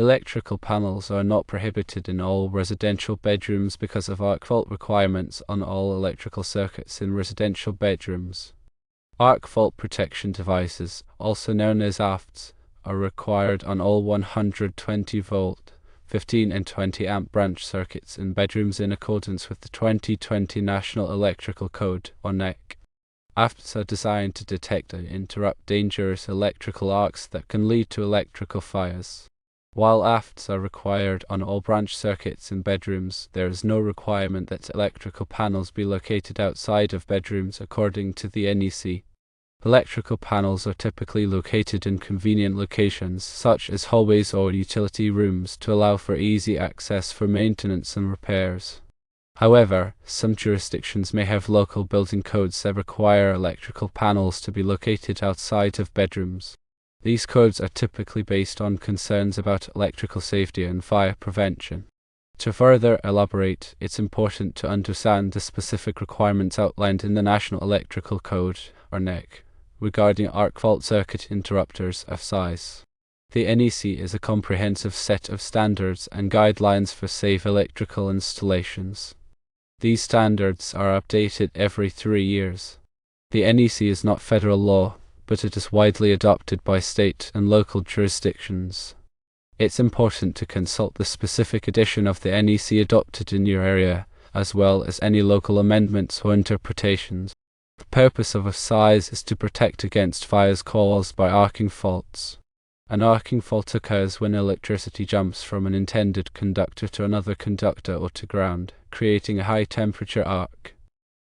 Electrical panels are not prohibited in all residential bedrooms because of arc fault requirements on all electrical circuits in residential bedrooms. Arc fault protection devices, also known as AFPDs, are required on all 120-volt, 15 and 20 amp branch circuits in bedrooms in accordance with the 2020 National Electrical Code, or NEC. AFPDs are designed to detect and interrupt dangerous electrical arcs that can lead to electrical fires. While AFPDs are required on all branch circuits in bedrooms, there is no requirement that electrical panels be located outside of bedrooms according to the NEC. Electrical panels are typically located in convenient locations, such as hallways or utility rooms, to allow for easy access for maintenance and repairs. However, some jurisdictions may have local building codes that require electrical panels to be located outside of bedrooms. These codes are typically based on concerns about electrical safety and fire prevention. To further elaborate, it's important to understand the specific requirements outlined in the National Electrical Code, or NEC, regarding arc fault circuit interrupters AFCIs. The NEC is a comprehensive set of standards and guidelines for safe electrical installations. These standards are updated every 3 years. The NEC is not federal law, but it is widely adopted by state and local jurisdictions. It's important to consult the specific edition of the NEC adopted in your area, as well as any local amendments or interpretations. The purpose of AFCIs is to protect against fires caused by arcing faults. An arcing fault occurs when electricity jumps from an intended conductor to another conductor or to ground, creating a high-temperature arc.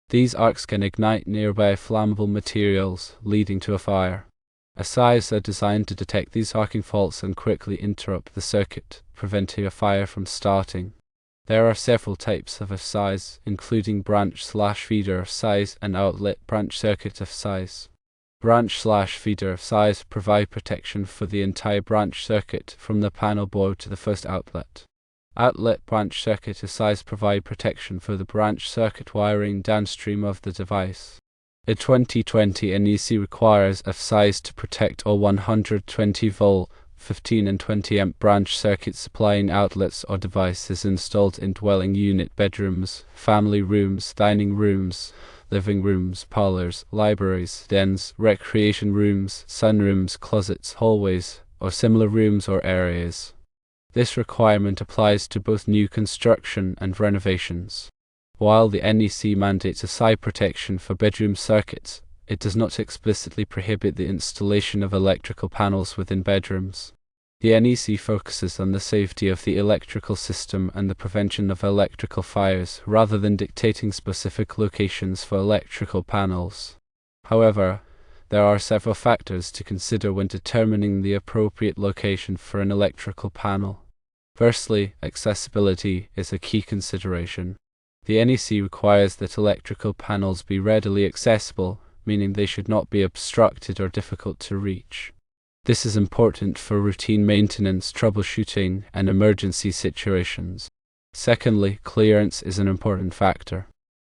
These arcs can ignite nearby flammable materials, leading to a fire. AFCIs are designed to detect these arcing faults and quickly interrupt the circuit, preventing a fire from starting. There are several types of AFCIs, including branch/feeder AFCIs and outlet branch circuit AFCIs. Branch/feeder AFCIs provide protection for the entire branch circuit from the panel board to the first outlet. Outlet branch circuit AFCIs provide protection for the branch circuit wiring downstream of the device. A 2020 NEC requires AFCIs to protect all 120-volt, 15 and 20 amp branch circuit supplying outlets or devices installed in dwelling unit bedrooms, family rooms, dining rooms, living rooms, parlors, libraries, dens, recreation rooms, sunrooms, closets, hallways, or similar rooms or areas. This requirement applies to both new construction and renovations. While the NEC mandates AFCI protection for bedroom circuits, it does not explicitly prohibit the installation of electrical panels within bedrooms. The NEC focuses on the safety of the electrical system and the prevention of electrical fires, rather than dictating specific locations for electrical panels. However, there are several factors to consider when determining the appropriate location for an electrical panel. Firstly, accessibility is a key consideration. The NEC requires that electrical panels be readily accessible, meaning they should not be obstructed or difficult to reach. This is important for routine maintenance, troubleshooting, and emergency situations. Secondly, clearance is an important factor.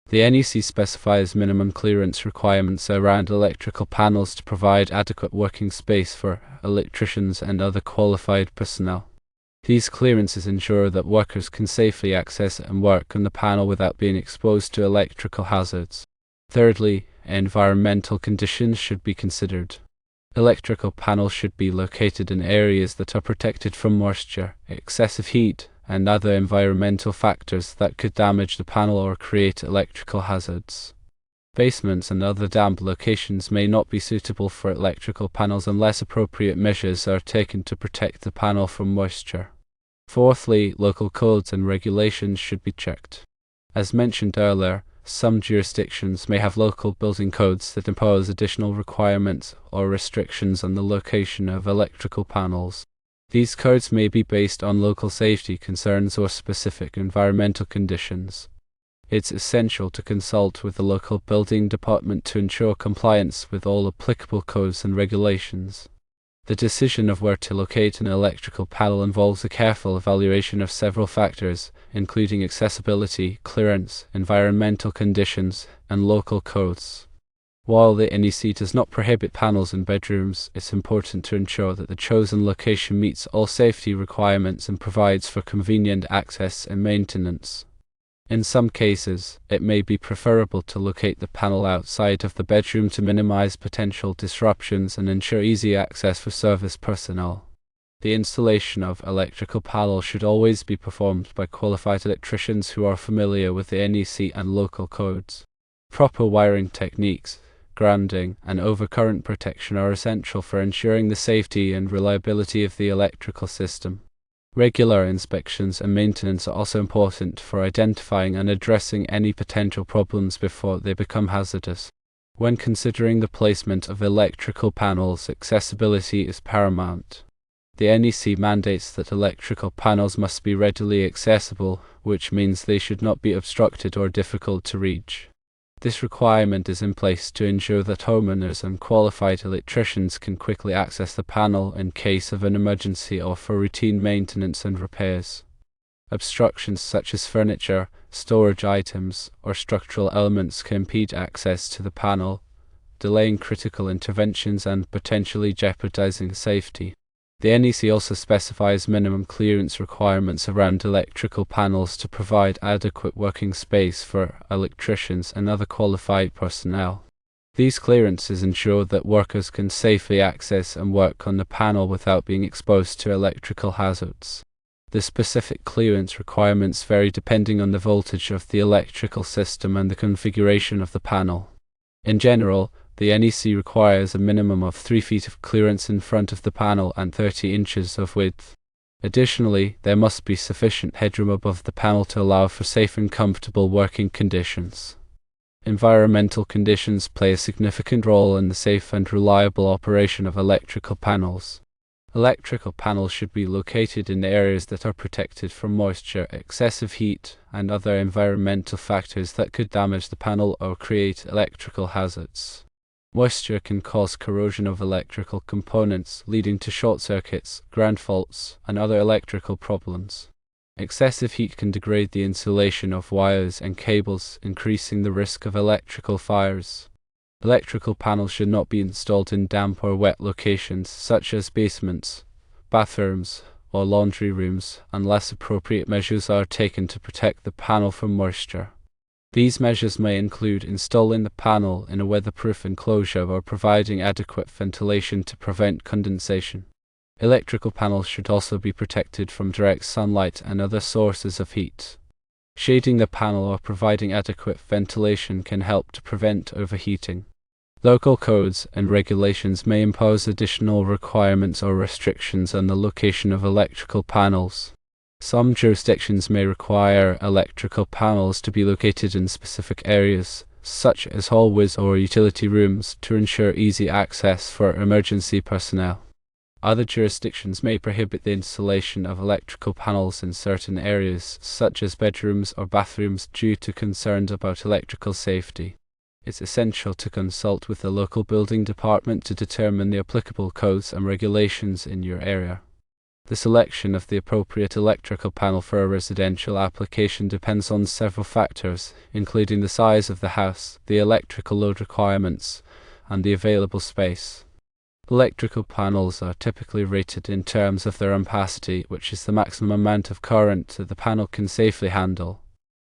The NEC specifies minimum clearance requirements around electrical panels to provide adequate working space for electricians and other qualified personnel. These clearances ensure that workers can safely access and work on the panel without being exposed to electrical hazards. Thirdly, environmental conditions should be considered. Electrical panels should be located in areas that are protected from moisture, excessive heat, and other environmental factors that could damage the panel or create electrical hazards. Basements and other damp locations may not be suitable for electrical panels unless appropriate measures are taken to protect the panel from moisture. Fourthly, local codes and regulations should be checked. As mentioned earlier, some jurisdictions may have local building codes that impose additional requirements or restrictions on the location of electrical panels. These codes may be based on local safety concerns or specific environmental conditions. It's essential to consult with the local building department to ensure compliance with all applicable codes and regulations. The decision of where to locate an electrical panel involves a careful evaluation of several factors, including accessibility, clearance, environmental conditions, and local codes. While the NEC does not prohibit panels in bedrooms, it's important to ensure that the chosen location meets all safety requirements and provides for convenient access and maintenance. In some cases, it may be preferable to locate the panel outside of the bedroom to minimize potential disruptions and ensure easy access for service personnel. The installation of electrical panels should always be performed by qualified electricians who are familiar with the NEC and local codes. Proper wiring techniques, grounding, and overcurrent protection are essential for ensuring the safety and reliability of the electrical system. Regular inspections and maintenance are also important for identifying and addressing any potential problems before they become hazardous. When considering the placement of electrical panels, accessibility is paramount. The NEC mandates that electrical panels must be readily accessible, which means they should not be obstructed or difficult to reach. This requirement is in place to ensure that homeowners and qualified electricians can quickly access the panel in case of an emergency or for routine maintenance and repairs. Obstructions such as furniture, storage items, or structural elements can impede access to the panel, delaying critical interventions and potentially jeopardizing safety. The NEC also specifies minimum clearance requirements around electrical panels to provide adequate working space for electricians and other qualified personnel. These clearances ensure that workers can safely access and work on the panel without being exposed to electrical hazards. The specific clearance requirements vary depending on the voltage of the electrical system and the configuration of the panel. In general, the NEC requires a minimum of 3 feet of clearance in front of the panel and 30 inches of width. Additionally, there must be sufficient headroom above the panel to allow for safe and comfortable working conditions. Environmental conditions play a significant role in the safe and reliable operation of electrical panels. Electrical panels should be located in areas that are protected from moisture, excessive heat, and other environmental factors that could damage the panel or create electrical hazards. Moisture can cause corrosion of electrical components, leading to short circuits, ground faults, and other electrical problems. Excessive heat can degrade the insulation of wires and cables, increasing the risk of electrical fires. Electrical panels should not be installed in damp or wet locations, such as basements, bathrooms, or laundry rooms, unless appropriate measures are taken to protect the panel from moisture. These measures may include installing the panel in a weatherproof enclosure or providing adequate ventilation to prevent condensation. Electrical panels should also be protected from direct sunlight and other sources of heat. Shading the panel or providing adequate ventilation can help to prevent overheating. Local codes and regulations may impose additional requirements or restrictions on the location of electrical panels. Some jurisdictions may require electrical panels to be located in specific areas, such as hallways or utility rooms, to ensure easy access for emergency personnel. Other jurisdictions may prohibit the installation of electrical panels in certain areas, such as bedrooms or bathrooms, due to concerns about electrical safety. It's essential to consult with the local building department to determine the applicable codes and regulations in your area. The selection of the appropriate electrical panel for a residential application depends on several factors, including the size of the house, the electrical load requirements, and the available space. Electrical panels are typically rated in terms of their ampacity, which is the maximum amount of current that the panel can safely handle.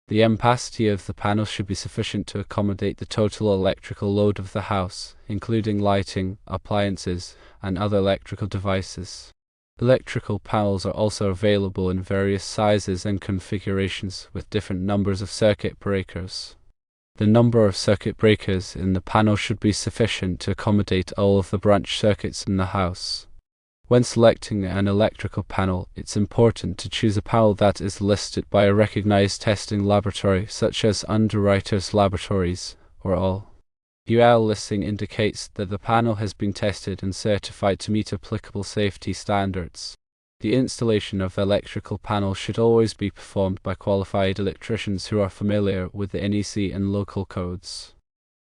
The ampacity of the panel should be sufficient to accommodate the total electrical load of the house, including lighting, appliances, and other electrical devices. Electrical panels are also available in various sizes and configurations with different numbers of circuit breakers. The number of circuit breakers in the panel should be sufficient to accommodate all of the branch circuits in the house. When selecting an electrical panel, it's important to choose a panel that is listed by a recognized testing laboratory, such as Underwriters Laboratories, or all. UL listing indicates that the panel has been tested and certified to meet applicable safety standards. The installation of electrical panels should always be performed by qualified electricians who are familiar with the NEC and local codes.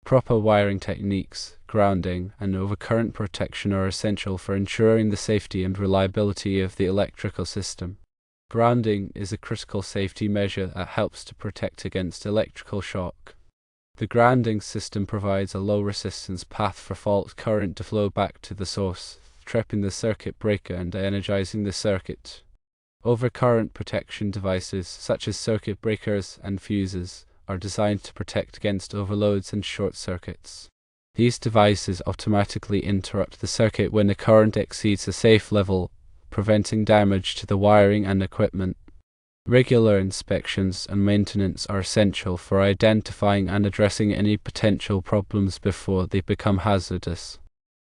Proper wiring techniques, grounding, and overcurrent protection are essential for ensuring the safety and reliability of the electrical system. Grounding is a critical safety measure that helps to protect against electrical shock. The grounding system provides a low-resistance path for fault current to flow back to the source, tripping the circuit breaker and energizing the circuit. Overcurrent protection devices, such as circuit breakers and fuses, are designed to protect against overloads and short circuits. These devices automatically interrupt the circuit when the current exceeds a safe level, preventing damage to the wiring and equipment. Regular inspections and maintenance are essential for identifying and addressing any potential problems before they become hazardous.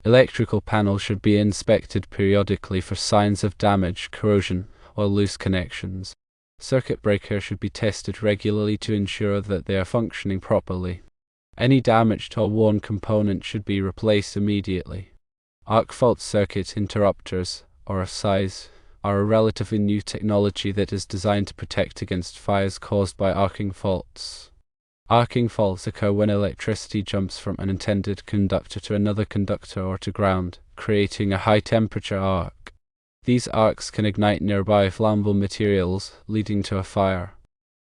Electrical panels should be inspected periodically for signs of damage, corrosion, or loose connections. Circuit breakers should be tested regularly to ensure that they are functioning properly. Any damaged or worn component should be replaced immediately. Arc fault circuit interrupters, or AFCIs, are a relatively new technology that is designed to protect against fires caused by arcing faults. Arcing faults occur when electricity jumps from an intended conductor to another conductor or to ground, creating a high-temperature arc. These arcs can ignite nearby flammable materials, leading to a fire.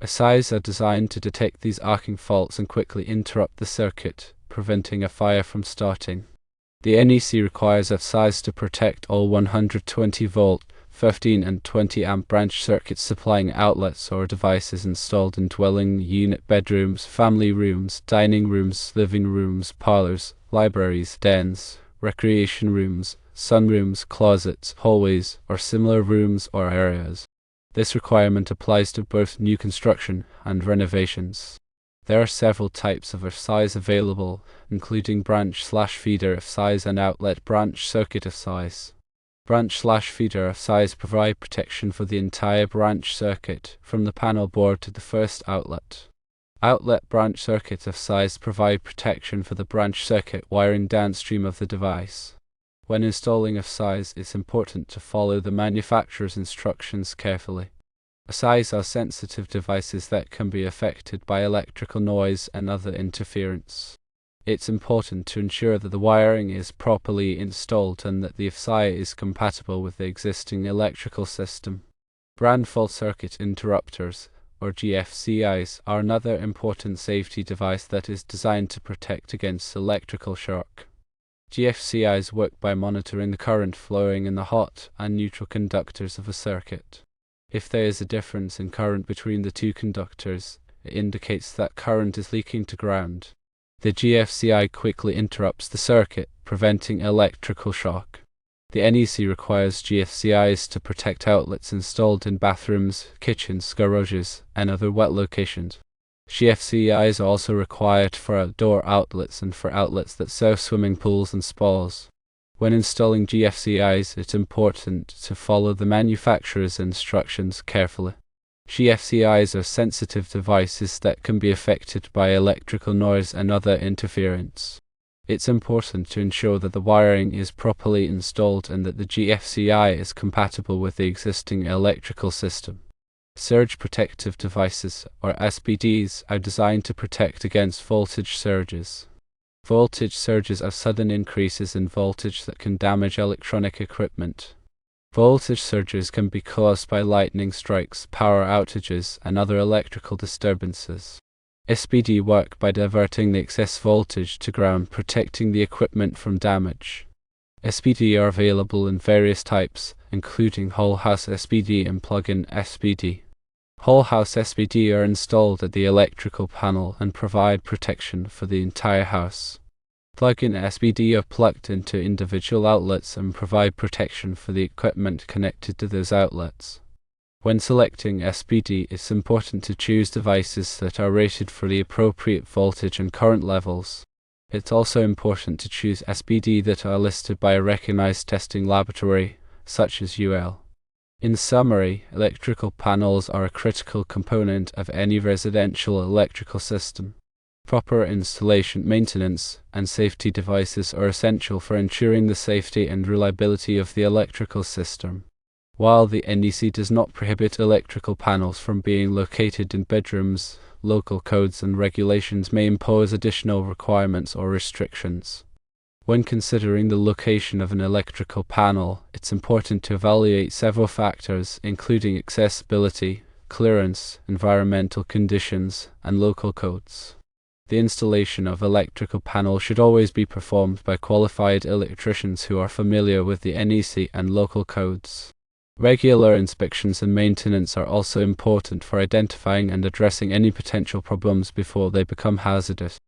AFCIs are designed to detect these arcing faults and quickly interrupt the circuit, preventing a fire from starting. The NEC requires AFCIs to protect all 120-volt, 15 and 20 amp branch circuits supplying outlets or devices installed in dwelling unit bedrooms, family rooms, dining rooms, living rooms, parlors, libraries, dens, recreation rooms, sunrooms, closets, hallways, or similar rooms or areas. This requirement applies to both new construction and renovations. There are several types of AFCIs available, including branch/feeder AFCIs and outlet branch circuit AFCIs. Branch/feeder AFCIs provide protection for the entire branch circuit, from the panel board to the first outlet. Outlet branch circuit AFCIs provide protection for the branch circuit wiring downstream of the device. When installing AFCIs, it's important to follow the manufacturer's instructions carefully. AFCIs are sensitive devices that can be affected by electrical noise and other interference. It's important to ensure that the wiring is properly installed and that the AFCI is compatible with the existing electrical system. Brand fault circuit interrupters, or GFCIs, are another important safety device that is designed to protect against electrical shock. GFCIs work by monitoring the current flowing in the hot and neutral conductors of a circuit. If there is a difference in current between the two conductors, it indicates that current is leaking to ground. The GFCI quickly interrupts the circuit, preventing electrical shock. The NEC requires GFCIs to protect outlets installed in bathrooms, kitchens, garages, and other wet locations. GFCIs are also required for outdoor outlets and for outlets that serve swimming pools and spas. When installing GFCIs, it's important to follow the manufacturer's instructions carefully. GFCIs are sensitive devices that can be affected by electrical noise and other interference. It's important to ensure that the wiring is properly installed and that the GFCI is compatible with the existing electrical system. Surge protective devices, or AFPDs, are designed to protect against voltage surges. Voltage surges are sudden increases in voltage that can damage electronic equipment. Voltage surges can be caused by lightning strikes, power outages, and other electrical disturbances. AFPD work by diverting the excess voltage to ground, protecting the equipment from damage. AFPD are available in various types, including whole-house AFPD and plug-in AFPD. Whole-house AFPD are installed at the electrical panel and provide protection for the entire house. Plug-in AFPD are plugged into individual outlets and provide protection for the equipment connected to those outlets. When selecting AFPD, it's important to choose devices that are rated for the appropriate voltage and current levels. It's also important to choose AFPD that are listed by a recognized testing laboratory, such as UL. In summary, electrical panels are a critical component of any residential electrical system. Proper installation, maintenance, and safety devices are essential for ensuring the safety and reliability of the electrical system. While the NEC does not prohibit electrical panels from being located in bedrooms, local codes and regulations may impose additional requirements or restrictions. When considering the location of an electrical panel, it's important to evaluate several factors, including accessibility, clearance, environmental conditions, and local codes. The installation of electrical panel should always be performed by qualified electricians who are familiar with the NEC and local codes. Regular inspections and maintenance are also important for identifying and addressing any potential problems before they become hazardous.